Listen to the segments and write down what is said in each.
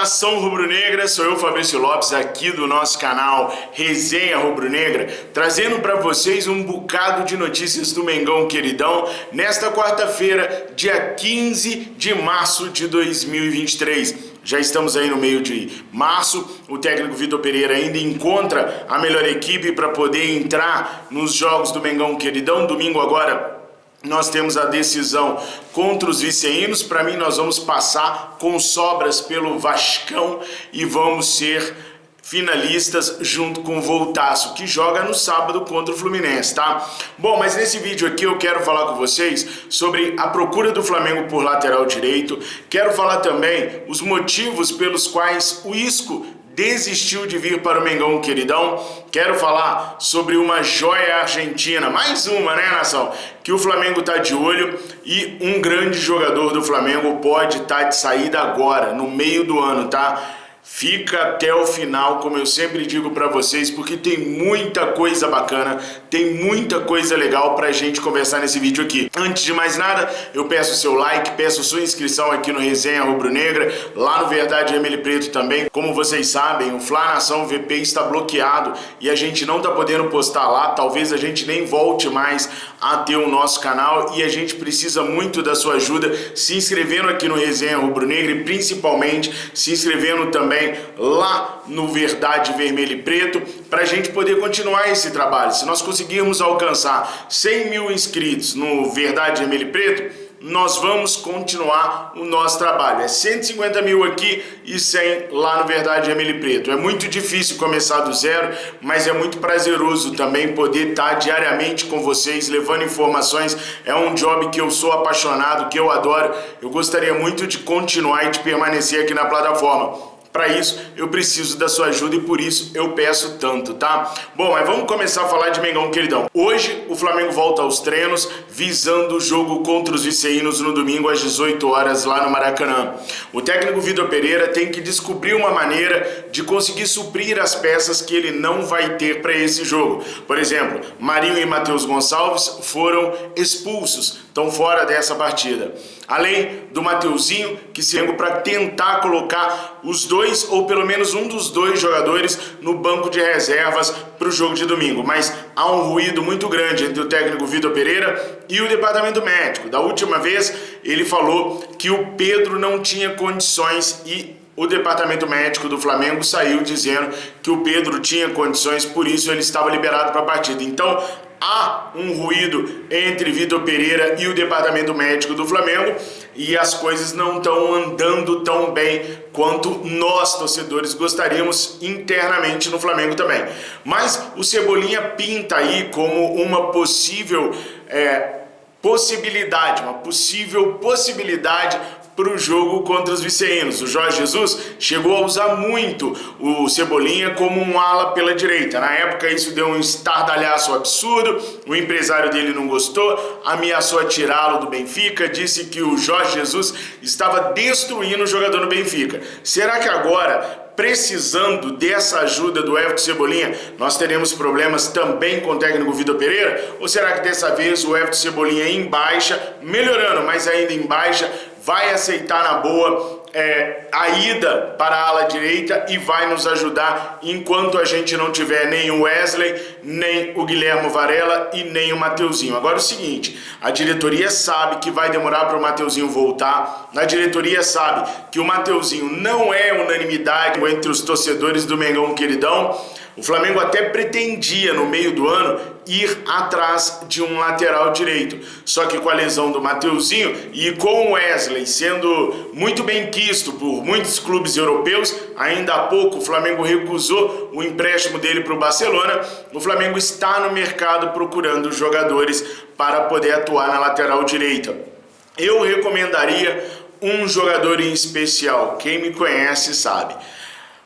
nação rubro-negra, sou eu, Fabrício Lopes, aqui do nosso canal Resenha Rubro-Negra, trazendo para vocês um bocado de notícias do Mengão queridão, nesta quarta-feira, dia 15 de março de 2023. Já estamos aí no meio de março, o técnico Vitor Pereira ainda encontra a melhor equipe para poder entrar nos jogos do Mengão queridão. Domingo agora nós temos a decisão contra os viceínos. Para mim, nós vamos passar com sobras pelo Vascão e vamos ser finalistas junto com o Voltaço, que joga no sábado contra o Fluminense, tá? Bom, mas nesse vídeo aqui eu quero falar com vocês sobre a procura do Flamengo por lateral direito. Quero falar também os motivos pelos quais o Isco desistiu de vir para o Mengão queridão. Quero falar sobre uma joia argentina, mais uma, né, nação, que o Flamengo tá de olho, e um grande jogador do Flamengo pode estar de saída agora, no meio do ano, tá? Fica até o final, como eu sempre digo para vocês, porque tem muita coisa bacana, tem muita coisa legal pra gente conversar nesse vídeo aqui. Antes de mais nada, eu peço o seu like, peço sua inscrição aqui no Resenha Rubro-Negra, lá no Verdade Vermelho e Preto também. Como vocês sabem, o Fla Nação VP está bloqueado e a gente não tá podendo postar lá, talvez a gente nem volte mais a ter o nosso canal, e a gente precisa muito da sua ajuda, se inscrevendo aqui no Resenha Rubro-Negra e principalmente se inscrevendo também lá no Verdade Vermelho e Preto, para a gente poder continuar esse trabalho. Se nós conseguirmos alcançar 100 mil inscritos no Verdade Vermelho e Preto, nós vamos continuar o nosso trabalho. É 150 mil aqui e 100 lá no Verdade Vermelho e Preto. É muito difícil começar do zero, mas é muito prazeroso também poder estar diariamente com vocês, levando informações. É um job que eu sou apaixonado, que eu adoro. Eu gostaria muito de continuar e de permanecer aqui na plataforma. Para isso, eu preciso da sua ajuda e por isso eu peço tanto, tá? Bom, mas vamos começar a falar de Mengão queridão. Hoje, o Flamengo volta aos treinos, visando o jogo contra os viceínos no domingo às 18 horas lá no Maracanã. O técnico Vitor Pereira tem que descobrir uma maneira de conseguir suprir as peças que ele não vai ter para esse jogo. Por exemplo, Marinho e Matheus Gonçalves foram expulsos, estão fora dessa partida. Além do Mateuzinho, que se chegou para tentar colocar os dois, ou pelo menos um dos dois jogadores, no banco de reservas para o jogo de domingo. Mas há um ruído muito grande entre o técnico Vitor Pereira e o departamento médico. Da última vez, ele falou que o Pedro não tinha condições e o departamento médico do Flamengo saiu dizendo que o Pedro tinha condições, por isso ele estava liberado para a partida. Então, há um ruído entre Vitor Pereira e o departamento médico do Flamengo e as coisas não estão andando tão bem quanto nós, torcedores, gostaríamos internamente no Flamengo também. Mas o Cebolinha pinta aí como uma possível possibilidade para o jogo contra os viceínos. O Jorge Jesus chegou a usar muito o Cebolinha como um ala pela direita. Na época isso deu um estardalhaço absurdo, o empresário dele não gostou, ameaçou tirá-lo do Benfica, disse que o Jorge Jesus estava destruindo o jogador no Benfica. Será que agora, precisando dessa ajuda do Everton Cebolinha, nós teremos problemas também com o técnico Vitor Pereira? Ou será que dessa vez o Everton Cebolinha em baixa, melhorando, mas ainda em baixa, vai aceitar na boa a ida para a ala direita e vai nos ajudar enquanto a gente não tiver nem o Wesley, nem o Guilherme Varela e nem o Mateuzinho? Agora é o seguinte, a diretoria sabe que vai demorar para o Mateuzinho voltar, a diretoria sabe que o Mateuzinho não é unanimidade entre os torcedores do Mengão queridão. O Flamengo até pretendia, no meio do ano, ir atrás de um lateral direito. Só que com a lesão do Mateuzinho e com o Wesley sendo muito bem quisto por muitos clubes europeus, ainda há pouco o Flamengo recusou o empréstimo dele para o Barcelona. O Flamengo está no mercado procurando jogadores para poder atuar na lateral direita. Eu recomendaria um jogador em especial, quem me conhece sabe.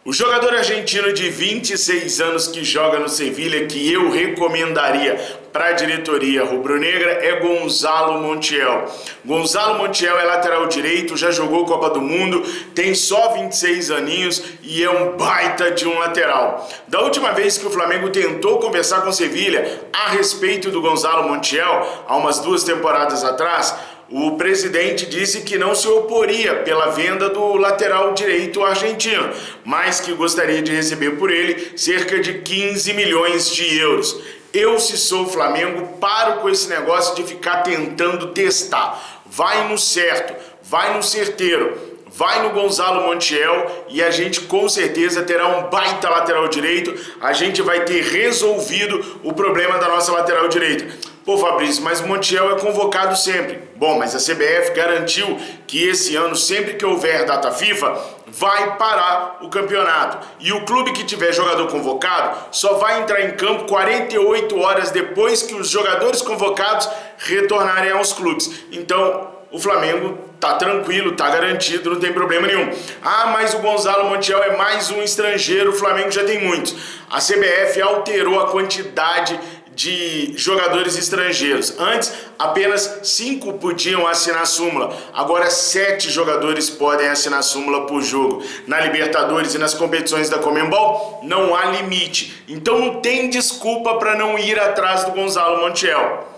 O jogador argentino de 26 anos que joga no Sevilha, que eu recomendaria para a diretoria rubro-negra, é Gonzalo Montiel. Gonzalo Montiel é lateral direito, já jogou Copa do Mundo, tem só 26 aninhos e é um baita de um lateral. Da última vez que o Flamengo tentou conversar com o Sevilha a respeito do Gonzalo Montiel, há umas 2 temporadas atrás, o presidente disse que não se oporia pela venda do lateral direito argentino, mas que gostaria de receber por ele cerca de 15 milhões de euros. Eu, se sou o Flamengo, paro com esse negócio de ficar tentando testar. Vai no certo, vai no certeiro. Vai no Gonzalo Montiel e a gente com certeza terá um baita lateral direito. A gente vai ter resolvido o problema da nossa lateral direita. Pô, Fabrício, mas o Montiel é convocado sempre. Bom, mas a CBF garantiu que esse ano, sempre que houver data FIFA, vai parar o campeonato. E o clube que tiver jogador convocado só vai entrar em campo 48 horas depois que os jogadores convocados retornarem aos clubes. Então, o Flamengo tá tranquilo, tá garantido, não tem problema nenhum. Ah, mas o Gonzalo Montiel é mais um estrangeiro, o Flamengo já tem muitos. A CBF alterou a quantidade de jogadores estrangeiros. Antes, apenas 5 podiam assinar súmula. Agora 7 jogadores podem assinar súmula por jogo. Na Libertadores e nas competições da Conmebol, não há limite. Então não tem desculpa para não ir atrás do Gonzalo Montiel.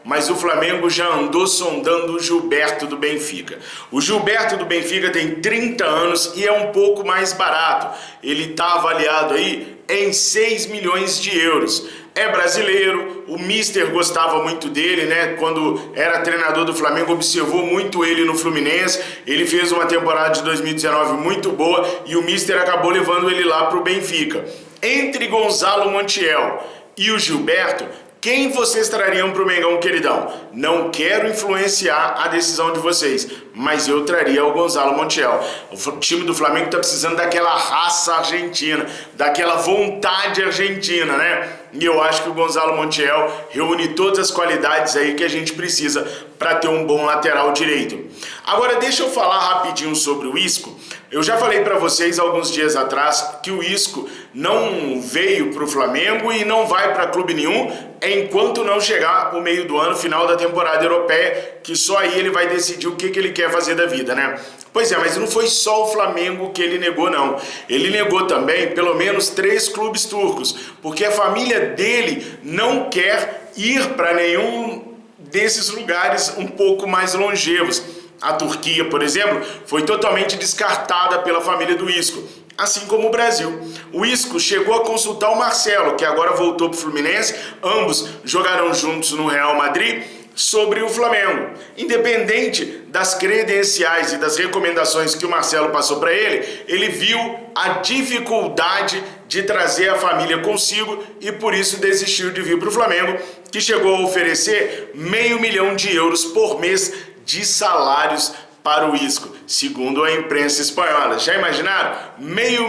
Mas o Flamengo já andou sondando o Gilberto do Benfica. O Gilberto do Benfica tem 30 anos e é um pouco mais barato. Ele está avaliado aí em 6 milhões de euros. É brasileiro, o Mister gostava muito dele, né? Quando era treinador do Flamengo, observou muito ele no Fluminense. Ele fez uma temporada de 2019 muito boa e o Mister acabou levando ele lá para o Benfica. Entre Gonzalo Montiel e o Gilberto, quem vocês trariam para o Mengão, queridão? Não quero influenciar a decisão de vocês, mas eu traria o Gonzalo Montiel. O time do Flamengo está precisando daquela raça argentina, daquela vontade argentina, né? E eu acho que o Gonzalo Montiel reúne todas as qualidades aí que a gente precisa para ter um bom lateral direito. Agora deixa eu falar rapidinho sobre o Isco. Eu já falei para vocês alguns dias atrás que o Isco não veio para o Flamengo e não vai para clube nenhum enquanto não chegar o meio do ano, final da temporada europeia, que só aí ele vai decidir o que ele quer fazer da vida, né? Pois é, mas não foi só o Flamengo que ele negou, não. Ele negou também pelo menos 3 clubes turcos, porque a família dele não quer ir para nenhum desses lugares um pouco mais longevos. A Turquia, por exemplo, foi totalmente descartada pela família do Isco, assim como o Brasil. O Isco chegou a consultar o Marcelo, que agora voltou para o Fluminense, ambos jogaram juntos no Real Madrid, sobre o Flamengo. Independente das credenciais e das recomendações que o Marcelo passou para ele, ele viu a dificuldade de trazer a família consigo e por isso desistiu de vir para o Flamengo, que chegou a oferecer €500 mil por mês de salários para o Isco, segundo a imprensa espanhola. Já imaginaram? €500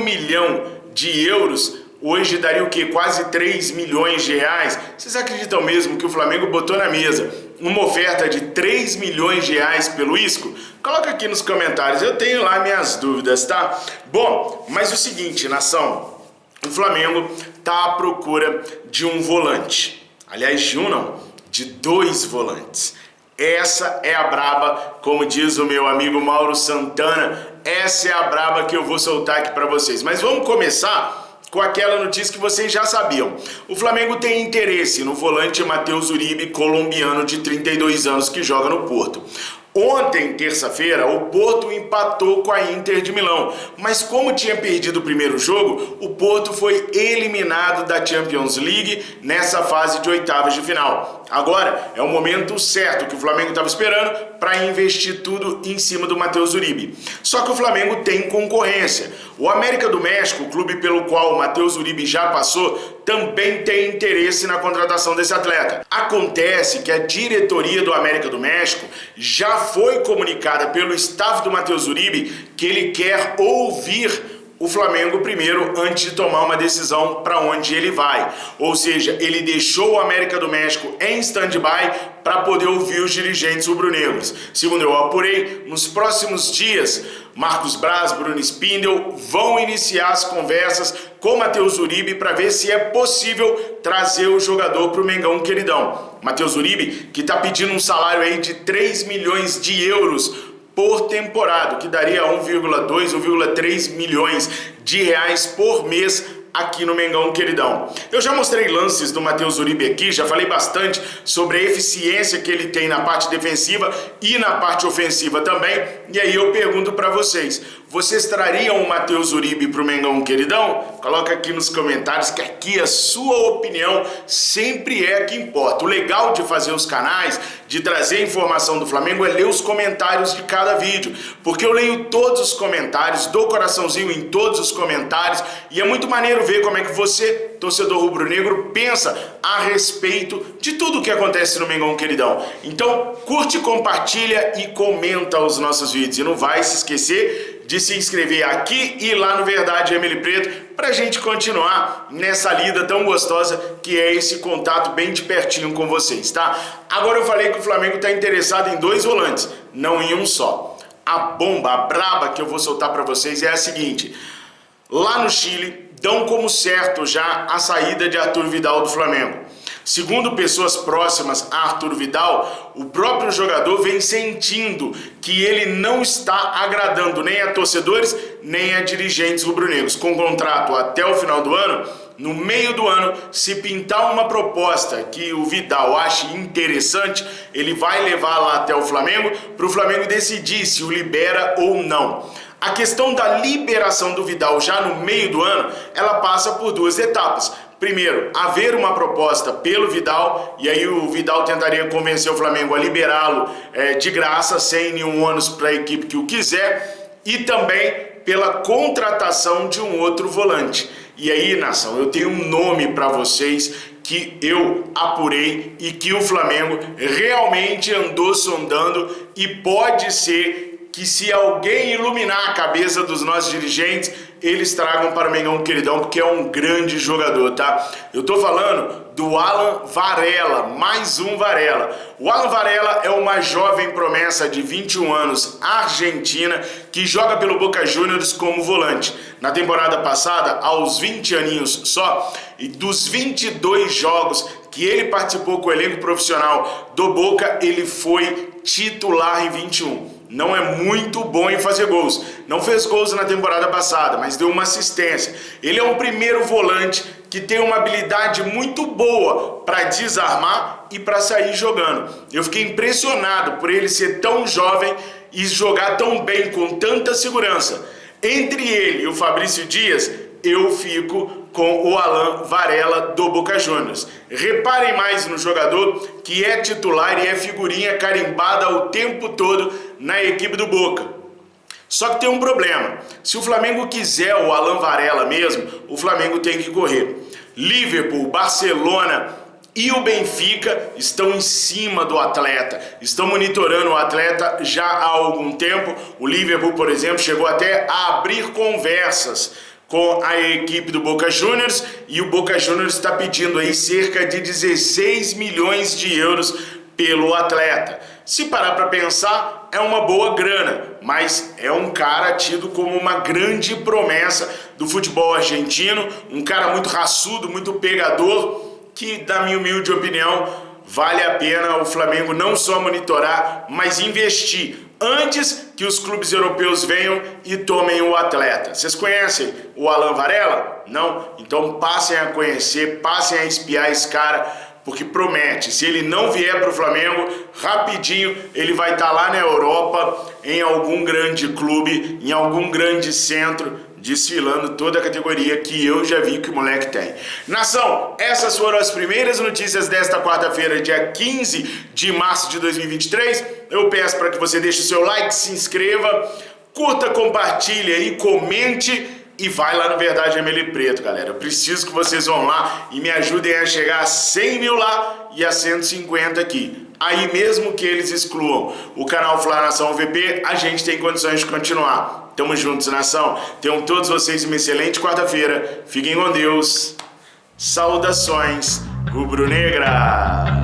mil hoje daria o quê? Quase R$3 milhões. Vocês acreditam mesmo que o Flamengo botou na mesa uma oferta de R$3 milhões pelo Isco? Coloca aqui nos comentários, eu tenho lá minhas dúvidas, tá? Bom, mas o seguinte, nação, o Flamengo tá à procura de um volante. Aliás, de um não, de 2 volantes. Essa é a braba, como diz o meu amigo Mauro Santana, essa é a braba que eu vou soltar aqui para vocês. Mas vamos começar com aquela notícia que vocês já sabiam. O Flamengo tem interesse no volante Matheus Uribe, colombiano de 32 anos, que joga no Porto. Ontem, terça-feira, o Porto empatou com a Inter de Milão, mas como tinha perdido o primeiro jogo, o Porto foi eliminado da Champions League nessa fase de oitavas de final. Agora é o momento certo que o Flamengo estava esperando para investir tudo em cima do Matheus Uribe. Só que o Flamengo tem concorrência. O América do México, o clube pelo qual o Matheus Uribe já passou, também tem interesse na contratação desse atleta. Acontece que a diretoria do América do México já foi comunicada pelo staff do Matheus Uribe que ele quer ouvir o Flamengo primeiro antes de tomar uma decisão para onde ele vai. Ou seja, ele deixou o América do México em stand-by para poder ouvir os dirigentes rubro-negros. Segundo eu apurei, nos próximos dias, Marcos Braz, Bruno Spindel vão iniciar as conversas com Matheus Uribe para ver se é possível trazer o jogador para o Mengão queridão. Matheus Uribe, que está pedindo um salário aí de €3 milhões por temporada, que daria 1,2, 1,3 milhões de reais por mês aqui no Mengão Queridão. Eu já mostrei lances do Matheus Uribe aqui, já falei bastante sobre a eficiência que ele tem na parte defensiva e na parte ofensiva também. E aí eu pergunto para vocês trariam o Matheus Uribe para o Mengão Queridão? Coloca aqui nos comentários que aqui a sua opinião sempre é a que importa. O legal de fazer os canais, de trazer informação do Flamengo é ler os comentários de cada vídeo, porque eu leio todos os comentários, dou coraçãozinho em todos os comentários e é muito maneiro ver como é que você, torcedor rubro-negro, pensa a respeito de tudo o que acontece no Mengão Queridão. Então, curte, compartilha e comenta os nossos vídeos. E não vai se esquecer de se inscrever aqui e lá no Verdade Emily Preto pra gente continuar nessa lida tão gostosa que é esse contato bem de pertinho com vocês, tá? Agora eu falei que o Flamengo tá interessado em 2 volantes, não em um só. A bomba, a braba que eu vou soltar pra vocês é a seguinte: lá no Chile dão como certo já a saída de Arthur Vidal do Flamengo. Segundo pessoas próximas a Arthur Vidal, o próprio jogador vem sentindo que ele não está agradando nem a torcedores, nem a dirigentes rubro-negros. Com contrato até o final do ano, no meio do ano, se pintar uma proposta que o Vidal ache interessante, ele vai levar lá até o Flamengo, para o Flamengo decidir se o libera ou não. A questão da liberação do Vidal já no meio do ano, ela passa por 2 etapas. Primeiro, haver uma proposta pelo Vidal, e aí o Vidal tentaria convencer o Flamengo a liberá-lo de graça, sem nenhum ônus para a equipe que o quiser, e também pela contratação de um outro volante. E aí, nação, eu tenho um nome para vocês que eu apurei e que o Flamengo realmente andou sondando, e pode ser que, se alguém iluminar a cabeça dos nossos dirigentes, eles tragam para o Mengão Queridão, porque é um grande jogador, tá? Eu tô falando do Alan Varela, mais um Varela. O Alan Varela é uma jovem promessa de 21 anos, argentina, que joga pelo Boca Juniors como volante. Na temporada passada, aos 20 aninhos só, e dos 22 jogos que ele participou com o elenco profissional do Boca, ele foi titular em 21. Não é muito bom em fazer gols. Não fez gols na temporada passada, mas deu uma assistência. Ele é um primeiro volante que tem uma habilidade muito boa para desarmar e para sair jogando. Eu fiquei impressionado por ele ser tão jovem e jogar tão bem, com tanta segurança. Entre ele e o Fabrício Dias, eu fico com o Alan Varela do Boca Juniors. Reparem mais no jogador, que é titular e é figurinha carimbada o tempo todo na equipe do Boca. Só que tem um problema: se o Flamengo quiser o Alan Varela mesmo, o Flamengo tem que correr. Liverpool, Barcelona e o Benfica estão em cima do atleta, estão monitorando o atleta já há algum tempo. O Liverpool, por exemplo, chegou até a abrir conversas com a equipe do Boca Juniors, e o Boca Juniors está pedindo aí cerca de 16 milhões de euros pelo atleta. Se parar para pensar, é uma boa grana, mas é um cara tido como uma grande promessa do futebol argentino, um cara muito raçudo, muito pegador, que, na minha humilde opinião, vale a pena o Flamengo não só monitorar, mas investir antes que os clubes europeus venham e tomem o atleta. Vocês conhecem o Alan Varela? Não? Então passem a conhecer, passem a espiar esse cara, porque promete. Se ele não vier para o Flamengo, rapidinho ele vai estar lá na Europa, em algum grande clube, em algum grande centro, desfilando toda a categoria que eu já vi que o moleque tem. Nação, essas foram as primeiras notícias desta quarta-feira, dia 15 de março de 2023. Eu peço para que você deixe o seu like, se inscreva, curta, compartilhe e comente. E vai lá no Verdade Emily Preto, galera. Eu preciso que vocês vão lá e me ajudem a chegar a 100 mil lá e a 150 aqui. Aí, mesmo que eles excluam o canal Flá Nação VP, a gente tem condições de continuar. Tamo juntos, nação. Tenham todos vocês uma excelente quarta-feira. Fiquem com Deus. Saudações rubro-negra.